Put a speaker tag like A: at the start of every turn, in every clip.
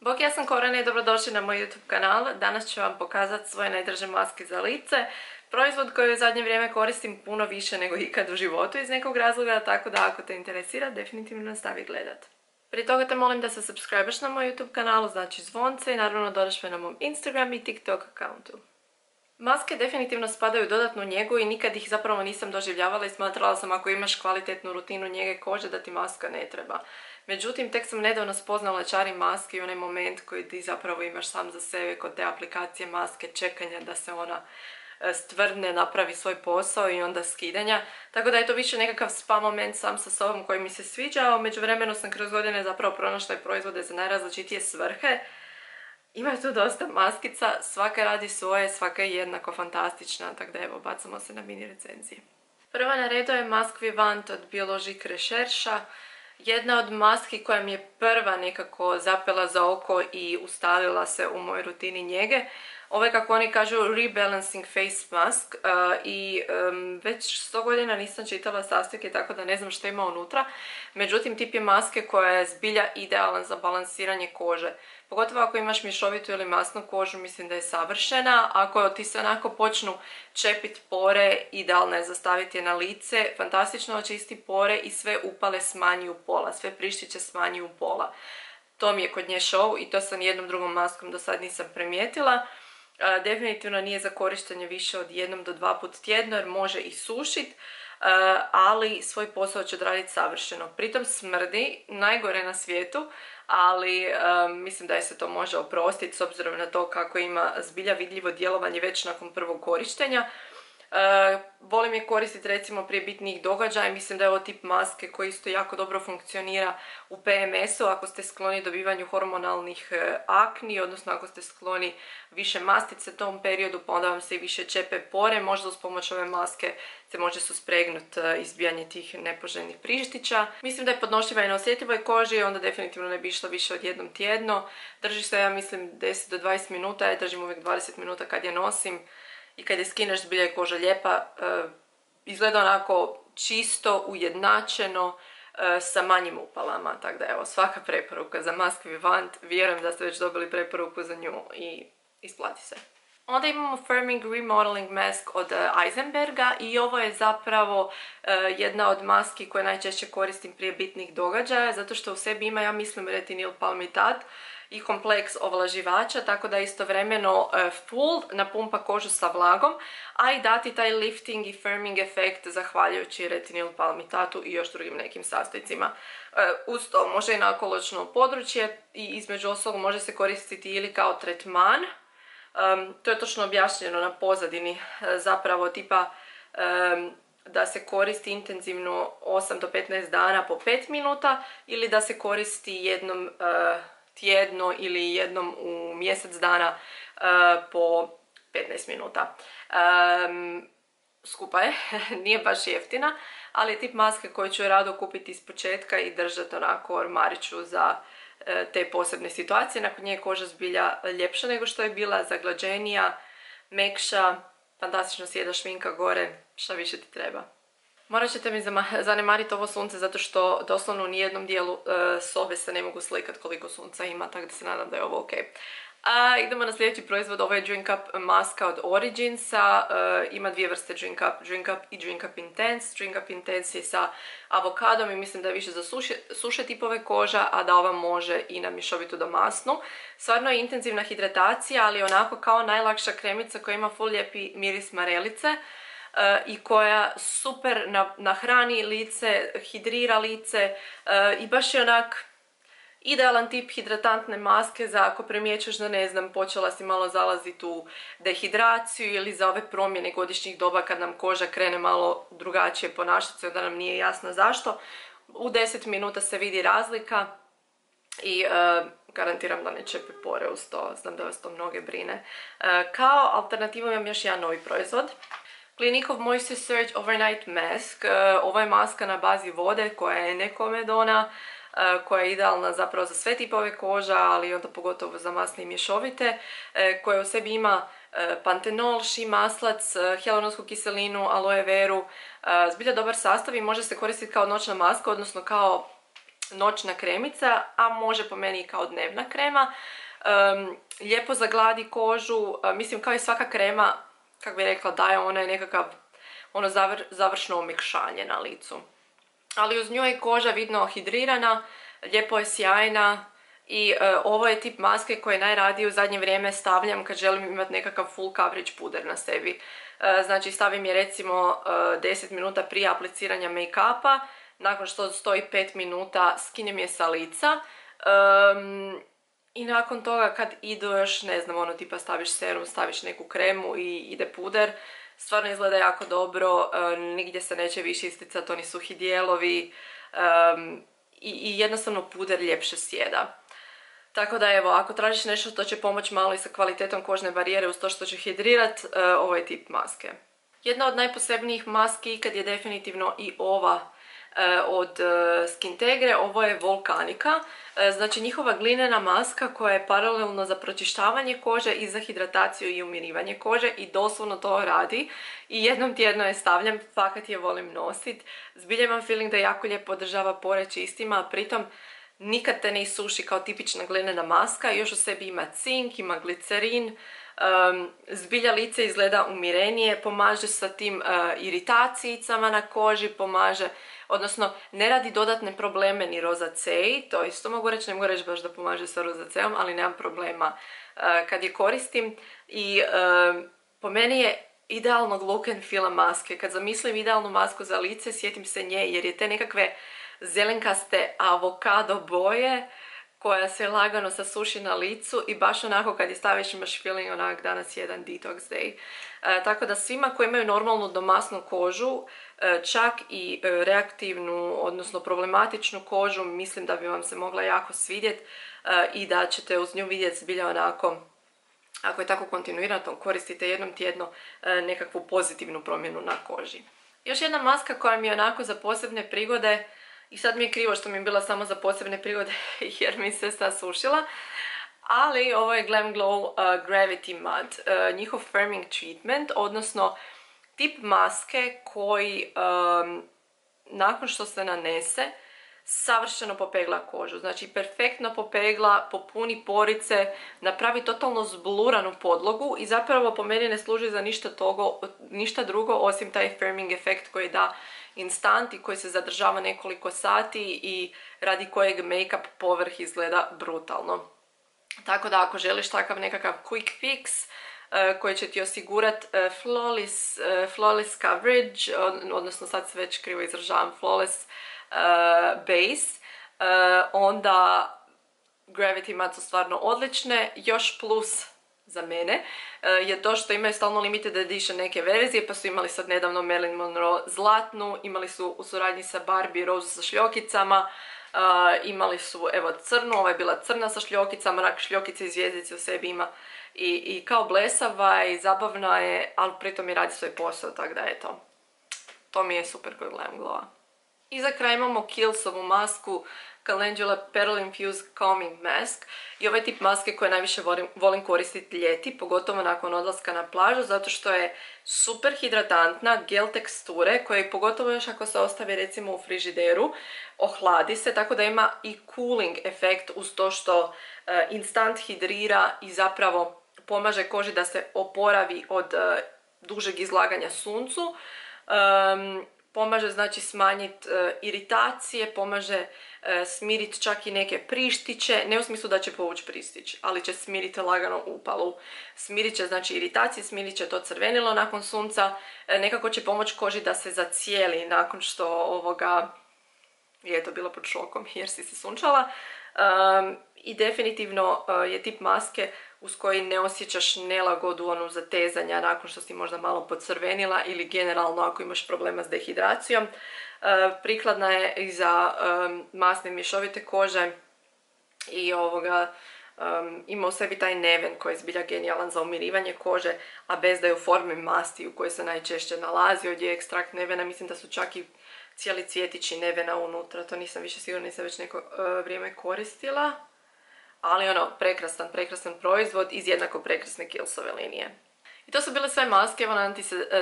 A: Bok, ja sam Korana i dobrodošli na moj YouTube kanal. Danas ću vam pokazati svoje najdraže maske za lice. Proizvod koji u zadnje vrijeme koristim puno više nego ikad u životu iz nekog razloga, tako da ako te interesira, definitivno nastavi gledat. Prije toga te molim da se subscribeš na moj YouTube kanalu, znači zvonce, i naravno dodaš me na mom Instagram i TikTok akauntu. Maske definitivno spadaju u dodatnu njegu i nikad ih zapravo nisam doživljavala i smatrala sam ako imaš kvalitetnu rutinu njege kože da ti maska ne treba. Međutim, tek sam nedavno spoznala čari maske i onaj moment koji ti zapravo imaš sam za sebe kod te aplikacije maske, čekanja da se ona stvrdne, napravi svoj posao i onda skidanja. Tako da je to više nekakav spa moment sam sa sobom koji mi se sviđa, a u međuvremenu sam kroz godine zapravo pronašla proizvode za najrazličitije svrhe. Ima tu dosta maskica, svaka radi svoje, svaka je jednako fantastična, tako da evo, bacamo se na mini recenzije. Prva na redu je Mask Vivant od Biologique Recherche. Jedna od maski koja mi je prva nekako zapela za oko i ustalila se u mojoj rutini njege. Ovo je, kako oni kažu, Rebalancing Face Mask i već 100 godina nisam čitala sastojke, tako da ne znam što ima unutra. Međutim, tip je maske koja je zbilja idealan za balansiranje kože. Pogotovo ako imaš mješovitu ili masnu kožu, mislim da je savršena. Ako ti se onako počnu čepit pore, idealna je za staviti je na lice. Fantastično očisti pore i sve upale smanji u pola, sve prištiće smanji u pola. To mi je kod nje show i to sa nijednom drugom maskom do sad nisam primijetila. Definitivno nije za korištenje više od 1 do 2 put tjedno jer može i sušit, ali svoj posao će odraditi savršeno. Pritom smrdi, najgore na svijetu, ali mislim da je se to može oprostiti s obzirom na to kako ima zbilja vidljivo djelovanje već nakon prvog korištenja. Volim je koristiti recimo prije bitnijih događaja. Mislim da je ovo tip maske koji isto jako dobro funkcionira u PMS-u ako ste skloni dobivanju hormonalnih akni, odnosno ako ste skloni više mastice tom periodu, pa onda vam se i više čepe pore. Možda uz pomoć ove maske se može suspregnuti izbijanje tih nepoželjnih prištića. Mislim da je podnošljiva i na osjetljivoj koži, onda definitivno ne bi išla više od 1 tjedno. Drži se, ja mislim, 10 do 20 minuta, ja držim uvijek 20 minuta kad je nosim. I kad je skineš, zbilja je koža lijepa, izgleda onako čisto, ujednačeno, sa manjim upalama. Tako da evo, svaka preporuka za Mask Vivant, vjerujem da ste već dobili preporuku za nju i isplati se. Onda imamo Firming Remodeling Mask od Eisenberga i ovo je zapravo jedna od maski koje najčešće koristim prije bitnih događaja, zato što u sebi ima, ja mislim, retinil palmitat i kompleks ovlaživača, tako da istovremeno full napumpa kožu sa vlagom, a i dati taj lifting i firming efekt zahvaljujući retinil palmitatu i još drugim nekim sastojcima. Uz to može i nakoločno područje i između ostalog može se koristiti ili kao tretman. To je točno objašnjeno na pozadini, zapravo tipa da se koristi intenzivno 8 do 15 dana po 5 minuta ili da se koristi jednom tjedno ili jednom u mjesec dana po 15 minuta. Skupa je, nije baš jeftina, ali je tip maske koju ću rado kupiti iz početka i držati onako u ormariću za te posebne situacije. Nakon nje je koža zbilja ljepša nego što je bila, zaglađenija, mekša, fantastično sjeda šminka gore, šta više ti treba. Morat ćete mi zanemariti ovo sunce zato što doslovno u nijednom dijelu sobe se ne mogu slikat koliko sunca ima, tako da se nadam da je ovo ok. Idemo na sljedeći proizvod, ovo je Drink Up maska od Originsa, ima dvije vrste Drink Up i Drink Up Intense. Drink Up Intense je sa avokadom i mislim da je više za suše tipove koža, a da ova može i na mješovitu do masnu. Stvarno je intenzivna hidratacija, ali onako kao najlakša kremica koja ima full lijepi miris marelice i koja super nahrani lice, hidrira lice i baš je onak idealan tip hidratantne maske za ako primjećaš da, ne znam, počela si malo zalaziti u dehidraciju ili za ove promjene godišnjih doba kad nam koža krene malo drugačije ponašati se, onda nam nije jasno zašto. U 10 minuta se vidi razlika i garantiram da ne čepe pore uz to, znam da vas to mnoge brine. Kao alternativu imam još jedan novi proizvod. Clinique of Moisture Surge Overnight Mask. Ovo je maska na bazi vode koja je nekomedona, koja je idealna zapravo za sve tipove koža, ali onda pogotovo za masne i mješovite, koja u sebi ima pantenol, ši maslac, hialuronsku kiselinu, aloe veru, zbilja dobar sastav i može se koristiti kao noćna maska, odnosno kao noćna kremica, a može po meni i kao dnevna krema. Lijepo zagladi kožu, mislim kao i svaka krema, kako bi rekla, daje onaj nekakav završno omekšanje na licu. Ali uz nju je koža vidno hidrirana, lijepo je sjajna i ovo je tip maske koje najradije u zadnje vrijeme stavljam kad želim imati nekakav full coverage puder na sebi. Znači stavim je recimo 10 minuta prije apliciranja make-upa, nakon što stoji 5 minuta skinem je sa lica i nakon toga kad idu još, ne znam, ono tipa staviš serum, staviš neku kremu i ide puder. Stvarno izgleda jako dobro, nigdje se neće više isticati oni suhi dijelovi i jednostavno puder ljepše sjeda. Tako da evo, ako tražiš nešto što će pomoći malo i sa kvalitetom kožne barijere uz to što će hidrirat, ovo je tip maske. Jedna od najposebnijih maski ikad je definitivno i ova od Skintegre, ovo je Volcanica, znači njihova glinena maska koja je paralelno za pročištavanje kože i za hidrataciju i umirivanje kože i doslovno to radi i jednom tjedno je stavljam, fakat je volim nosit. Zbilja imam feeling da jako lijepo održava pore čistima, a pritom nikad te ne isuši kao tipična glinena maska, još u sebi ima cink, ima glicerin, zbilja lice izgleda umirenije, pomaže sa tim iritacijicama na koži, pomaže, odnosno ne radi dodatne probleme ni rozaceji, to isto mogu reći, ne mogu reći baš da pomaže sa rozacejom, ali nemam problema kad je koristim i po meni je idealnog look and feela maske. Kad zamislim idealnu masku za lice, sjetim se nje jer je te nekakve zelenkaste avokado boje koja se lagano sasuši na licu i baš onako kad je staviš imaš feeling onak danas je jedan detox day. Tako da svima koji imaju normalnu domasnu kožu, čak i reaktivnu, odnosno problematičnu kožu, mislim da bi vam se mogla jako svidjeti i da ćete uz nju vidjeti zbilja onako, ako je tako kontinuirano koristite jednom tjedno, nekakvu pozitivnu promjenu na koži. Još jedna maska koja mi je onako za posebne prigode, i sad mi je krivo što mi je bila samo za posebne prigode jer mi se sasušila, ali ovo je Glam Glow Gravity Mud, njihov firming treatment, odnosno tip maske koji nakon što se nanese savršeno popegla kožu, znači perfektno popegla, popuni porice, napravi totalno zbluranu podlogu i zapravo po meni ne služi za ništa drugo osim taj firming efekt koji da instant i koji se zadržava nekoliko sati i radi kojeg make-up povrh izgleda brutalno. Tako da ako želiš takav nekakav quick fix koji će ti osigurati flawless coverage, odnosno sad se već krivo izražavam, flawless base, onda Gravity Mud su stvarno odlične. Još plus za mene je to što imaju stalno limited edition neke verzije, pa su imali sad nedavno Marilyn Monroe zlatnu, imali su u suradnji sa Barbie rozu sa šljokicama, imali su evo crnu, ova je bila crna sa šljokicama, rak šljokice i zvjezdice u sebi ima i kao blesava i zabavna je, ali pritom i radi svoj posao, tako da eto, to mi je super kod Glam Glowa. I za kraj imamo Kiehl'sovu masku Calendula Pearl Infused Calming Mask i ovaj tip maske koje najviše volim koristiti ljeti, pogotovo nakon odlaska na plažu, zato što je super hidratantna, gel teksture, koje pogotovo još ako se ostavi recimo u frižideru, ohladi se, tako da ima i cooling efekt uz to što instant hidrira i zapravo pomaže koži da se oporavi od dužeg izlaganja suncu. Pomaže znači smanjiti iritacije, pomaže smiriti čak i neke prištiće, ne u smislu da će povući pristić, ali će smiriti lagano upalu. Smirit će znači iritacije, smirit će to crvenilo nakon sunca, nekako će pomoći koži da se zacijeli nakon što je to bilo pod šokom jer si se sunčala. I definitivno je tip maske uz koji ne osjećaš nelagodu onu zatezanja nakon što si možda malo pocrvenila ili generalno ako imaš problema s dehidracijom. Prikladna je i za masne mješovite kože i ima u sebi taj neven koji je zbilja genijalan za umirivanje kože, a bez da je u formi masti u kojoj se najčešće nalazi. Ovdje je ekstrakt nevena, mislim da su čak i cijeli cvjetići nevena unutra, to nisam više sigurna, nisam već neko vrijeme koristila. Ali prekrasan proizvod iz jednako prekrasne Kiehl'sove linije. I to su bile sve maske, evo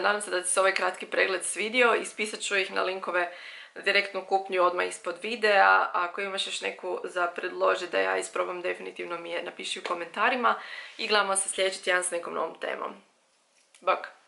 A: nadam se da ti se ovaj kratki pregled svidio, ispisat ću ih na linkove direktnu kupnju odmah ispod videa. Ako imaš još neku za predložiti da ja isprobam, definitivno mi je napiši u komentarima i gledamo se sljedeći tjedan s nekom novom temom. Bok!